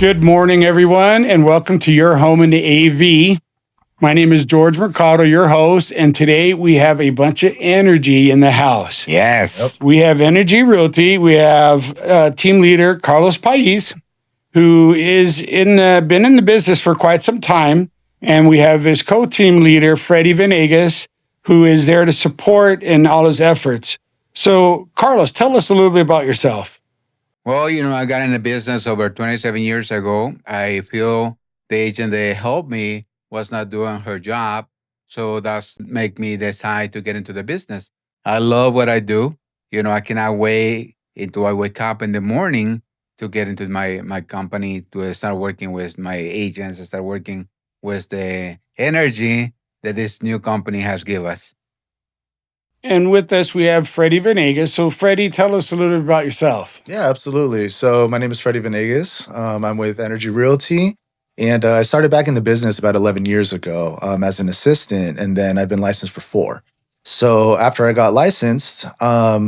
Good morning, everyone, and welcome to Your Home in the AV. My name is George Mercado, your host, and today we have a bunch of energy in the house. Yes. We have Energy.Realty. We have team leader Carlos Paiz, who is been in the business for quite some time, and we have his co-team leader Fredy Vanegas, who is there to support in all his efforts. So, Carlos, tell us a little bit about yourself. Well, I got in the business over 27 years ago. I feel the agent that helped me was not doing her job. So that's make me decide to get into the business. I love what I do. I cannot wait until I wake up in the morning to get into my company, to start working with my agents, start working with the energy that this new company has given us. And with us, we have Fredy Vanegas. So, Fredy, tell us a little bit about yourself. Yeah, absolutely. So my name is Fredy Vanegas. I'm with Energy.Realty, and I started back in the business about 11 years ago as an assistant, and then I've been licensed for 4. So after I got licensed, I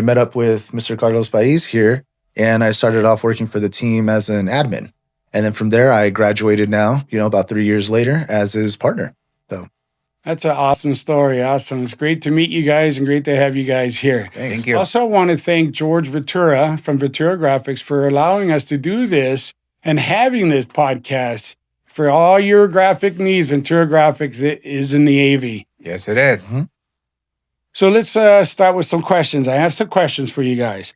met up with Mr. Carlos Paiz here, and I started off working for the team as an admin. And then from there, I graduated now, about 3 years later as his partner. So That's an awesome story. Awesome. It's great to meet you guys and great to have you guys here. thanks. Thank you. Also, I want to thank George Ventura from Ventura Graphics for allowing us to do this and having this podcast. For all your graphic needs, Ventura Graphics is in the AV. Yes, it is. Mhm. So let's start with some questions. I have some questions for you guys.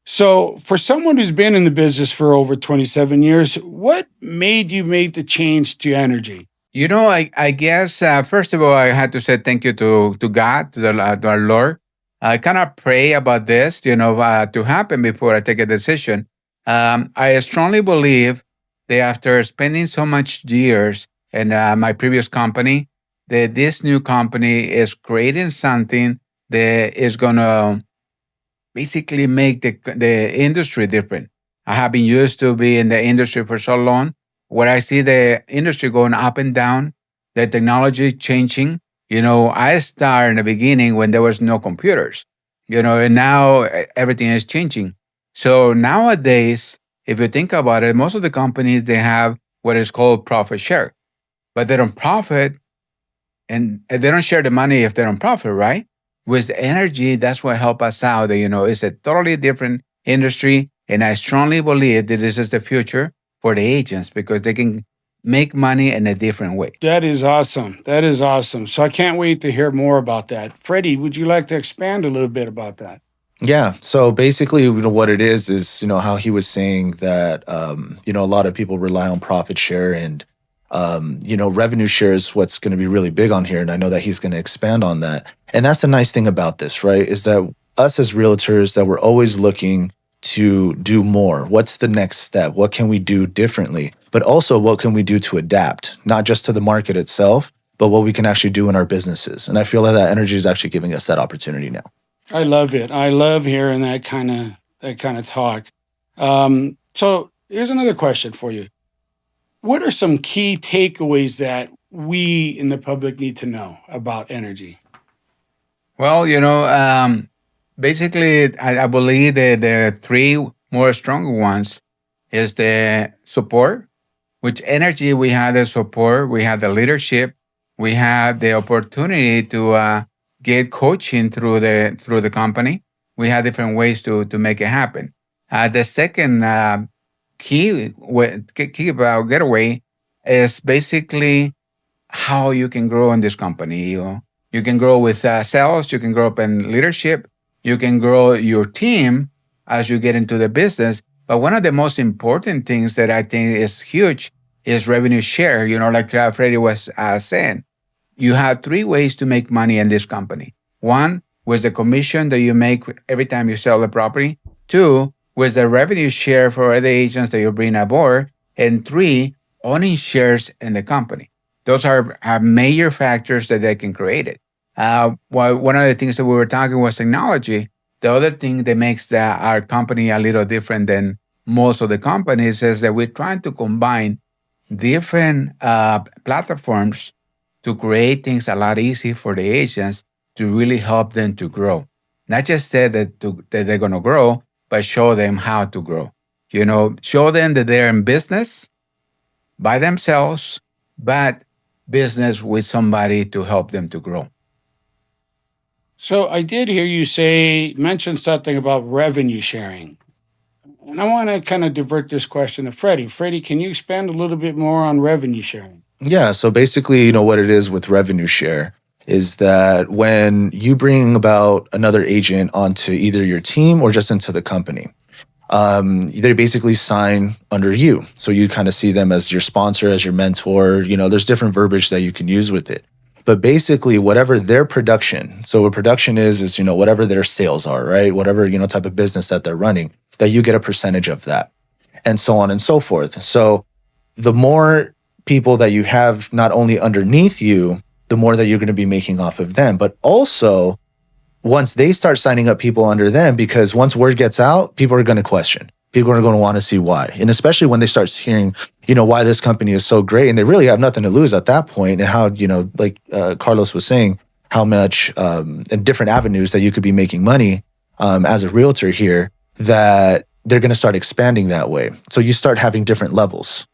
So, for someone who's been in the business for over 27 years, what made you make the change to energy? I guess, first of all, I had to say thank you to God, to our Lord. I kind of pray about this, to happen before I take a decision. I strongly believe that after spending so much years in my previous company, that this new company is creating something that is going to basically make the industry different. I have been used to be in the industry for so long, where I see the industry going up and down, the technology changing. I started in the beginning when there was no computers, and now everything is changing. So nowadays, if you think about it, most of the companies, they have what is called profit share, but they don't profit and they don't share the money if they don't profit, right? With energy, that's what help us out. That, it's a totally different industry, and I strongly believe that this is the future for the agents because they can make money in a different way. That is awesome. That is awesome. So I can't wait to hear more about that. Fredy, would you like to expand a little bit about that? Yeah. So basically, what it is, how he was saying that, a lot of people rely on profit share and, revenue share is what's going to be really big on here. And I know that he's going to expand on that. And that's the nice thing about this, right? Is that us as realtors, that we're always looking to do more. What's the next step? What can we do differently? But also, what can we do to adapt, not just to the market itself, but what we can actually do in our businesses. And I feel like that energy is actually giving us that opportunity now. I love it. I love hearing that kind of talk. So here's another question for you. What are some key takeaways that we in the public need to know about energy? Well, basically, I believe that the three more stronger ones is the support, which energy we have the support, we have the leadership, we have the opportunity to get coaching through the company. We have different ways to make it happen. The second key about getaway is basically how you can grow in this company. You can grow with sales, you can grow up in leadership, you can grow your team as you get into the business. But one of the most important things that I think is huge is revenue share. Like Fredy was saying, you have 3 ways to make money in this company. 1 was the commission that you make every time you sell the property. 2 was the revenue share for other agents that you bring aboard. And 3, owning shares in the company. Those are major factors that they can create it. One of the things that we were talking was technology. The other thing that makes our company a little different than most of the companies is that we're trying to combine different platforms to create things a lot easier for the agents to really help them to grow. Not just say that they're going to grow, but show them how to grow. Show them that they're in business by themselves, but business with somebody to help them to grow. So I did hear you mention something about revenue sharing. And I want to kind of divert this question to Fredy. Fredy, can you expand a little bit more on revenue sharing? Yeah. So basically, what it is with revenue share is that when you bring about another agent onto either your team or just into the company, they basically sign under you. So you kind of see them as your sponsor, as your mentor. There's different verbiage that you can use with it. But basically, whatever their production, so what production is whatever their sales are, right? Whatever, type of business that they're running, that you get a percentage of that, and so on and so forth. So the more people that you have not only underneath you, the more that you're going to be making off of them. But also, once they start signing up people under them, because once word gets out, people are going to question. People are going to want to see why. And especially when they start hearing, why this company is so great, and they really have nothing to lose at that point, and how, like Carlos was saying, how much in different avenues that you could be making money as a realtor here, that they're going to start expanding that way. So you start having different levels.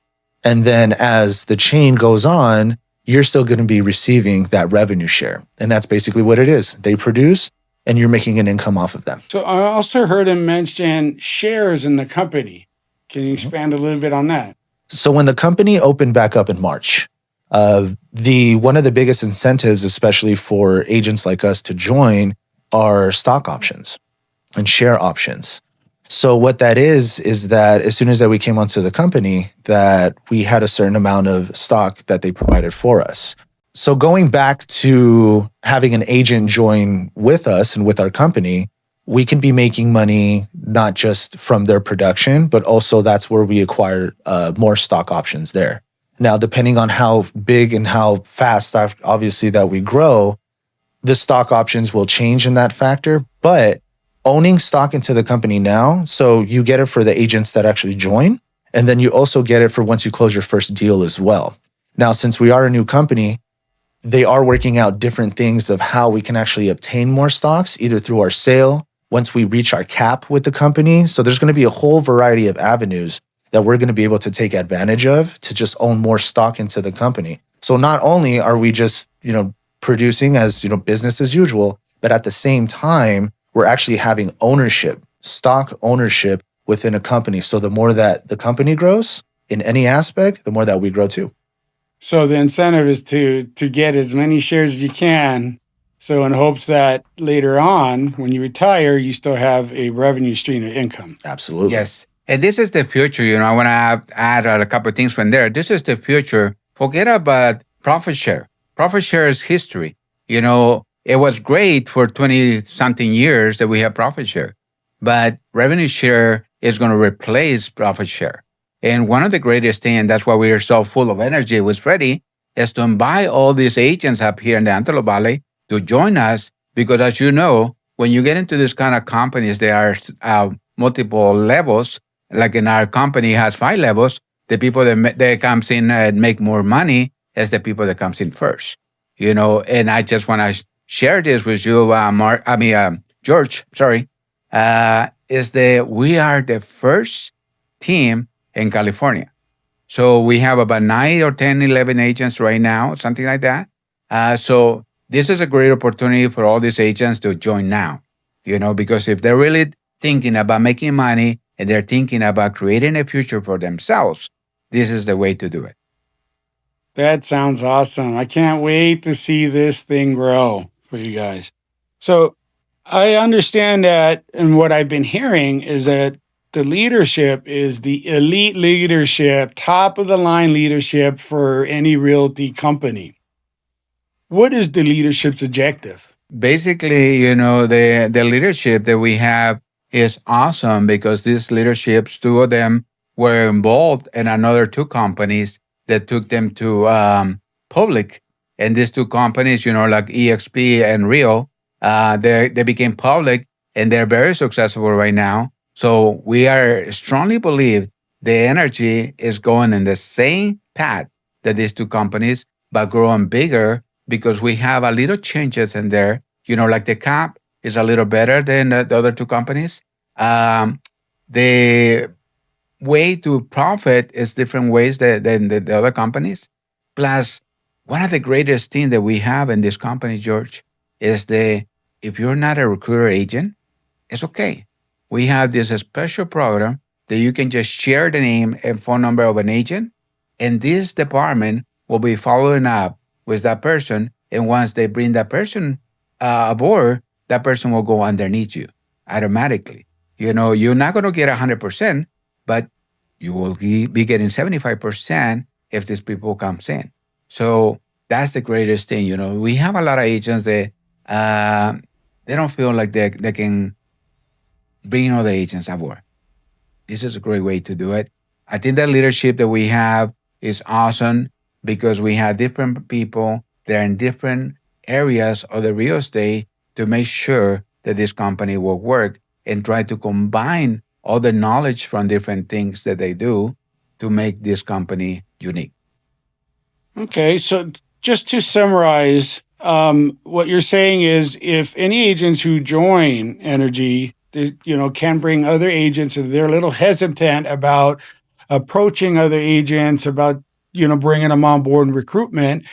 And then as the chain goes on, you're still going to be receiving that revenue share. And that's basically what it is. They produce, and you're making an income off of them. So I also heard him mention shares in the company. Can you expand a little bit on that? So when the company opened back up in March, one of the biggest incentives, especially for agents like us to join, are stock options and share options. So what that is that as soon as that we came onto the company, that we had a certain amount of stock that they provided for us. So going back to having an agent join with us and with our company, we can be making money not just from their production, but also that's where we acquire more stock options there. Now, depending on how big and how fast, obviously, that we grow, the stock options will change in that factor. But owning stock into the company now, so you get it for the agents that actually join, and then you also get it for once you close your first deal as well. Now, since we are a new company, they are working out different things of how we can actually obtain more stocks, either through our sale, once we reach our cap with the company. So there's going to be a whole variety of avenues that we're going to be able to take advantage of to just own more stock into the company. So not only are we just, producing as, business as usual, but at the same time, we're actually having ownership, stock ownership within a company. So the more that the company grows in any aspect, the more that we grow too. So the incentive is to get as many shares as you can. So in hopes that later on, when you retire, you still have a revenue stream of income. Absolutely. Yes. And this is the future. I want to add a couple of things from there. This is the future. Forget about profit share. Profit share is history. It was great for 20-something years that we have profit share. But revenue share is going to replace profit share. And one of the greatest things, and that's why we are so full of energy with Fredy, is to invite all these agents up here in the Antelope Valley to join us. Because as you know, when you get into this kind of companies, there are multiple levels. Like in our company has 5 levels. The people that comes in and make more money is the people that comes in first. And I just want to share this with you, George. Sorry, is that we are the first team in California. So we have about 9 or 10, 11 agents right now, something like that. So this is a great opportunity for all these agents to join now, because if they're really thinking about making money and they're thinking about creating a future for themselves, this is the way to do it. That sounds awesome. I can't wait to see this thing grow for you guys. So I understand that, and what I've been hearing is that the leadership is the elite leadership, top of the line leadership for any realty company. What is the leadership's objective? Basically, the leadership that we have is awesome because these leaderships, 2 of them were involved in another 2 companies that took them to public. And these 2 companies, like EXP and Rio, they became public and they're very successful right now. So we are strongly believe the energy is going in the same path that these 2 companies, but growing bigger because we have a little changes in there. Like the cap is a little better than the other 2 companies. The way to profit is different ways than the other companies. Plus, one of the greatest things that we have in this company, George, is if you're not a recruiter agent, it's okay. We have this special program that you can just share the name and phone number of an agent, and this department will be following up with that person. And once they bring that person aboard, that person will go underneath you automatically. You're not going to get 100%, but you will be getting 75% if these people comes in. So that's the greatest thing. We have a lot of agents that they don't feel like they can bring other agents aboard. This is a great way to do it. I think the leadership that we have is awesome because we have different people that are in different areas of the real estate to make sure that this company will work and try to combine all the knowledge from different things that they do to make this company unique. Okay, so just to summarize, what you're saying is if any agents who join Energy, can bring other agents, and they're a little hesitant about approaching other agents, about bringing them on board in recruitment,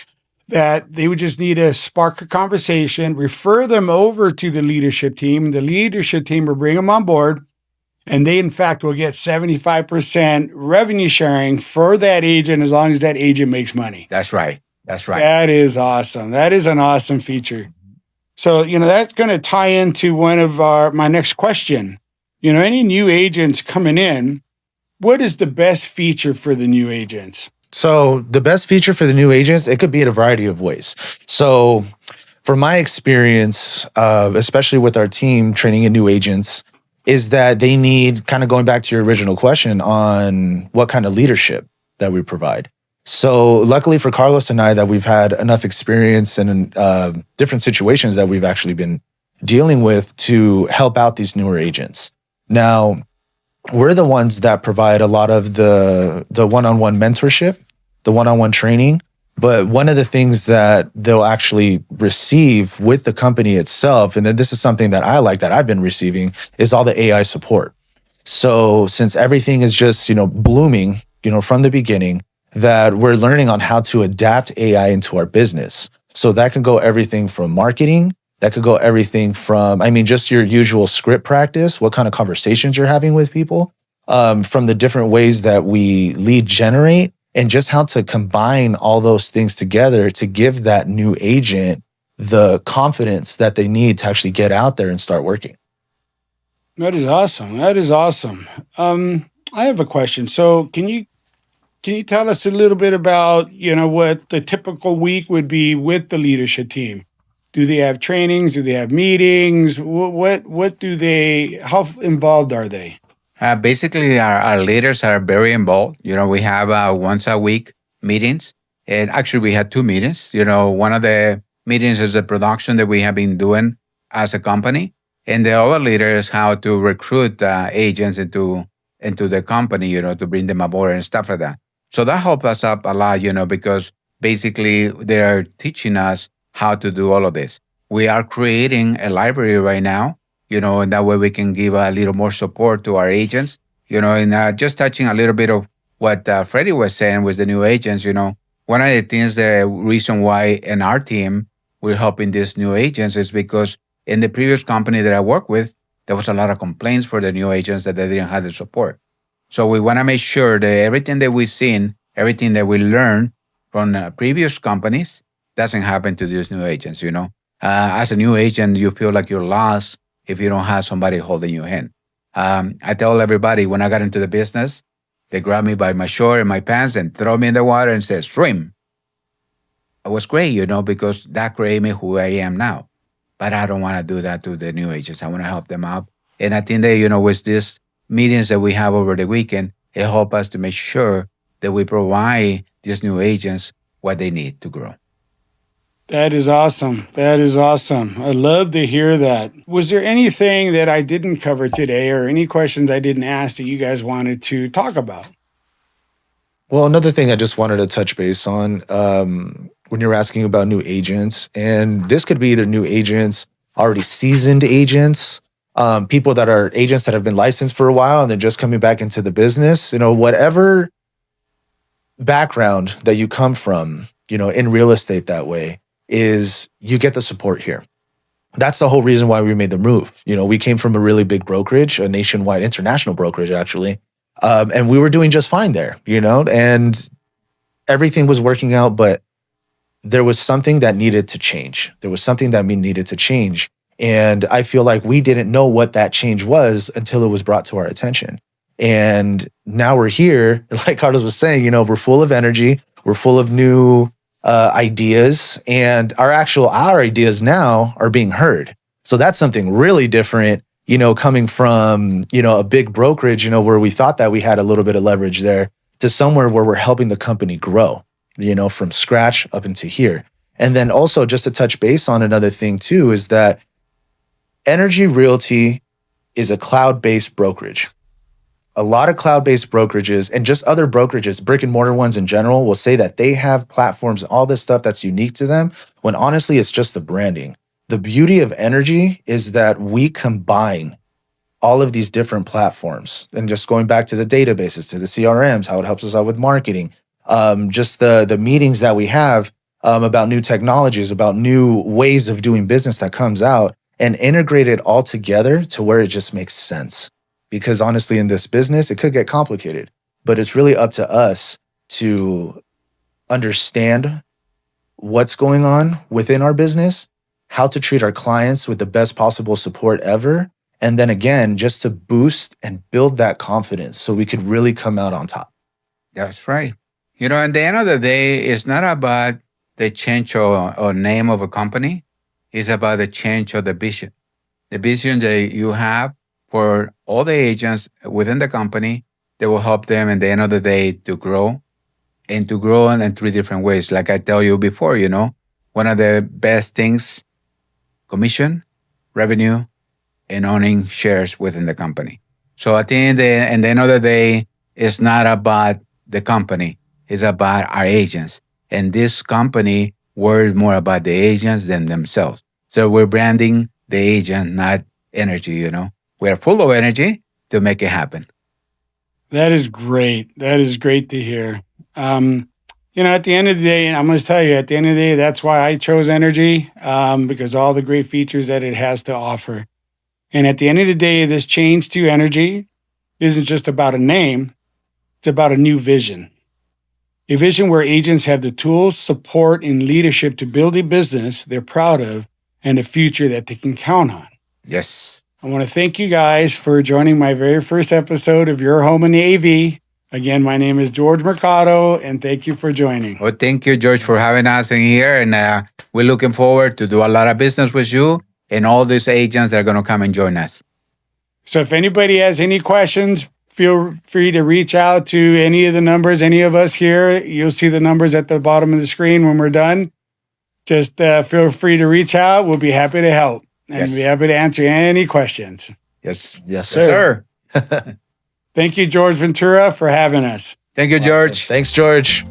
that they would just need to spark a conversation, refer them over to the leadership team. The leadership team will bring them on board, and they, in fact, will get 75% revenue sharing for that agent as long as that agent makes money. That's right. That is awesome. That is an awesome feature. So, that's going to tie into one of my next question. Any new agents coming in, what is the best feature for the new agents? So the best feature for the new agents, it could be in a variety of ways. So from my experience, especially with our team training in new agents, is that they need, kind of going back to your original question on what kind of leadership that we provide. So luckily for Carlos and I, that we've had enough experience in different situations that we've actually been dealing with to help out these newer agents. Now, we're the ones that provide a lot of the one-on-one mentorship, the one-on-one training. But one of the things that they'll actually receive with the company itself, and then this is something that I like that I've been receiving, is all the AI support. So since everything is just, blooming, from the beginning, that we're learning on how to adapt AI into our business. So that can go everything from marketing. That could go everything from, just your usual script practice, what kind of conversations you're having with people, from the different ways that we lead generate, and just how to combine all those things together to give that new agent the confidence that they need to actually get out there and start working. That is awesome. I have a question. So can you tell us a little bit about, what the typical week would be with the leadership team? Do they have trainings? Do they have meetings? What do they, how involved are they? Basically, our leaders are very involved. We have once a week meetings. And actually, we had two meetings. One of the meetings is the production that we have been doing as a company. And the other leader is how to recruit agents into the company, to bring them aboard and stuff like that. So that helped us up a lot, because basically they're teaching us how to do all of this. We are creating a library right now, and that way we can give a little more support to our agents, and just touching a little bit of what Fredy was saying with the new agents, one of the things, the reason why in our team we're helping these new agents is because in the previous company that I worked with, there was a lot of complaints for the new agents that they didn't have the support. So we want to make sure that everything that we've seen, everything that we learned from previous companies doesn't happen to these new agents, As a new agent, you feel like you're lost if you don't have somebody holding your hand. I tell everybody when I got into the business, they grabbed me by my short and my pants and throw me in the water and said, swim. It was great, because that created me who I am now. But I don't want to do that to the new agents. I want to help them out. And I think that, with these meetings that we have over the weekend, it helps us to make sure that we provide these new agents what they need to grow. That is awesome. I love to hear that. Was there anything that I didn't cover today or any questions I didn't ask that you guys wanted to talk about? Well, another thing I just wanted to touch base on, when you're asking about new agents, and this could be either new agents, already seasoned agents, people that are agents that have been licensed for a while and they're just coming back into the business, whatever background that you come from, in real estate that way, is you get the support here. That's the whole reason why we made the move. We came from a really big brokerage, a nationwide international brokerage, actually. And we were doing just fine there, and everything was working out, but there was something that needed to change. There was something that we needed to change. And I feel like we didn't know what that change was until it was brought to our attention. And now we're here, like Carlos was saying, we're full of energy. We're full of new ideas, and our ideas now are being heard. So that's something really different, coming from, a big brokerage, where we thought that we had a little bit of leverage there, to somewhere where we're helping the company grow, from scratch up into here. And then also, just to touch base on another thing too, is that Energy.Realty is a cloud-based brokerage. A lot of cloud-based brokerages and just other brokerages, brick and mortar ones in general, will say that they have platforms, all this stuff that's unique to them, when honestly, it's just the branding. The beauty of Energy is that we combine all of these different platforms. And just going back to the databases, to the CRMs, how it helps us out with marketing, just the meetings that we have about new technologies, about new ways of doing business that comes out, and integrate it all together to where it just makes sense. Because honestly, in this business, it could get complicated, but it's really up to us to understand what's going on within our business, how to treat our clients with the best possible support ever. And then again, just to boost and build that confidence so we could really come out on top. That's right. At the end of the day, it's not about the change or name of a company. It's about the change of the vision. The vision that you have for all the agents within the company that will help them at the end of the day to grow, and to grow in three different ways. Like I tell you before, one of the best things, commission, revenue, and owning shares within the company. So at the end of the day, it's not about the company. It's about our agents. And this company worries more about the agents than themselves. So we're branding the agent, not energy, We're full of energy to make it happen. That is great. That is great to hear. At the end of the day, and I'm going to tell you, at the end of the day, that's why I chose Energy, because all the great features that it has to offer. And at the end of the day, this change to Energy isn't just about a name. It's about a new vision. A vision where agents have the tools, support, and leadership to build a business they're proud of and a future that they can count on. Yes. I want to thank you guys for joining my very first episode of Your Home in the AV. Again, my name is George Mercado, and thank you for joining. Well, thank you, George, for having us in here. And we're looking forward to do a lot of business with you and all these agents that are going to come and join us. So if anybody has any questions, feel free to reach out to any of the numbers, any of us here. You'll see the numbers at the bottom of the screen when we're done. Just feel free to reach out. We'll be happy to help. And be happy to answer any questions. Yes. Yes, sir. Thank you, George Ventura, for having us. Thank you, George. Thanks, George.